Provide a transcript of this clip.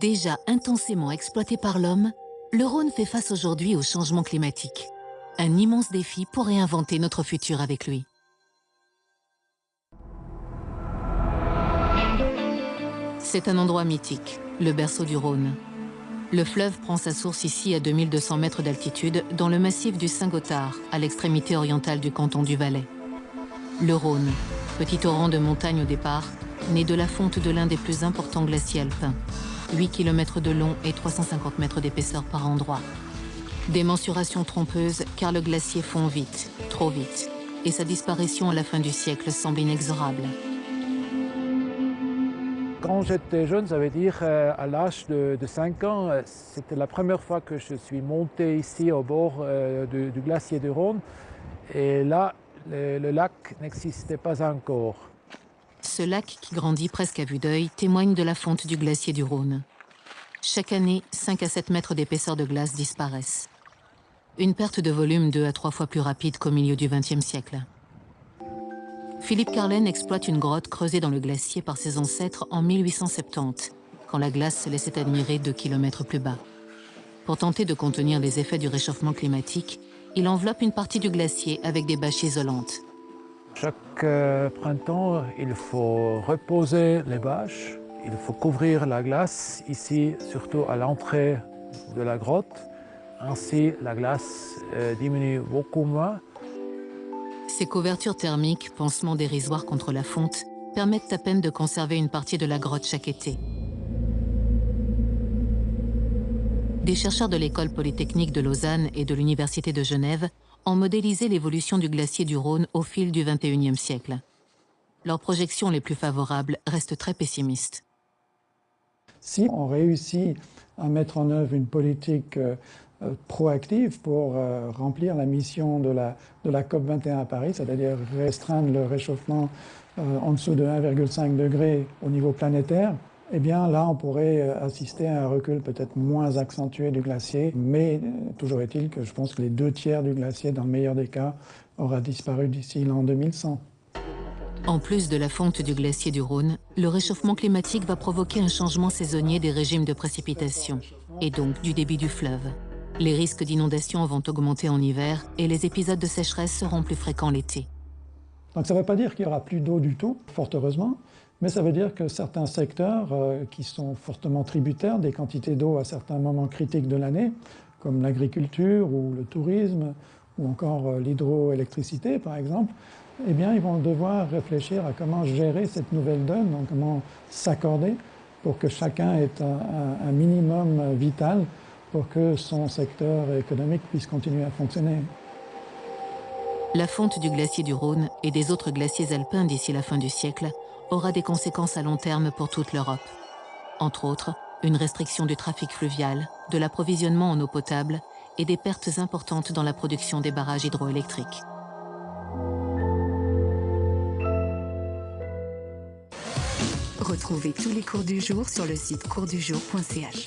Déjà intensément exploité par l'homme, le Rhône fait face aujourd'hui au changement climatique. Un immense défi pour réinventer notre futur avec lui. C'est un endroit mythique, le berceau du Rhône. Le fleuve prend sa source ici à 2200 mètres d'altitude, dans le massif du Saint-Gothard, à l'extrémité orientale du canton du Valais. Le Rhône, petit torrent de montagne au départ, né de la fonte de l'un des plus importants glaciers alpins. 8 km de long et 350 mètres d'épaisseur par endroit. Des mensurations trompeuses car le glacier fond vite, trop vite, et sa disparition à la fin du siècle semble inexorable. Quand j'étais jeune, ça veut dire à l'âge de 5 ans, c'était la première fois que je suis monté ici au bord du glacier du Rhône. Et là, le lac n'existait pas encore. Ce lac qui grandit presque à vue d'œil témoigne de la fonte du glacier du Rhône. Chaque année, 5 à 7 mètres d'épaisseur de glace disparaissent. Une perte de volume 2 à 3 fois plus rapide qu'au milieu du XXe siècle. Philippe Carlen exploite une grotte creusée dans le glacier par ses ancêtres en 1870, quand la glace se laissait admirer 2 km plus bas. Pour tenter de contenir les effets du réchauffement climatique, il enveloppe une partie du glacier avec des bâches isolantes. Chaque printemps, il faut reposer les bâches, il faut couvrir la glace, ici surtout à l'entrée de la grotte. Ainsi, la glace diminue beaucoup moins. Ces couvertures thermiques, pansements dérisoires contre la fonte, permettent à peine de conserver une partie de la grotte chaque été. Des chercheurs de l'École polytechnique de Lausanne et de l'Université de Genève ont modélisé l'évolution du glacier du Rhône au fil du XXIe siècle. Leurs projections les plus favorables restent très pessimistes. Si on réussit à mettre en œuvre une politique proactive pour remplir la mission de la COP21 à Paris, c'est-à-dire restreindre le réchauffement en dessous de 1,5 degré au niveau planétaire, eh bien là, on pourrait assister à un recul peut-être moins accentué du glacier, mais toujours est-il que je pense que les 2/3 du glacier, dans le meilleur des cas, aura disparu d'ici l'an 2100. En plus de la fonte du glacier du Rhône, le réchauffement climatique va provoquer un changement saisonnier des régimes de précipitation, et donc du débit du fleuve. Les risques d'inondation vont augmenter en hiver et les épisodes de sécheresse seront plus fréquents l'été. Donc ça ne veut pas dire qu'il n'y aura plus d'eau du tout, fort heureusement, mais ça veut dire que certains secteurs qui sont fortement tributaires des quantités d'eau à certains moments critiques de l'année, comme l'agriculture ou le tourisme, ou encore l'hydroélectricité par exemple, eh bien ils vont devoir réfléchir à comment gérer cette nouvelle donne, donc comment s'accorder pour que chacun ait un minimum vital pour que son secteur économique puisse continuer à fonctionner. La fonte du glacier du Rhône et des autres glaciers alpins d'ici la fin du siècle aura des conséquences à long terme pour toute l'Europe. Entre autres, une restriction du trafic fluvial, de l'approvisionnement en eau potable et des pertes importantes dans la production des barrages hydroélectriques. Retrouvez tous les cours du jour sur le site coursdujour.ch.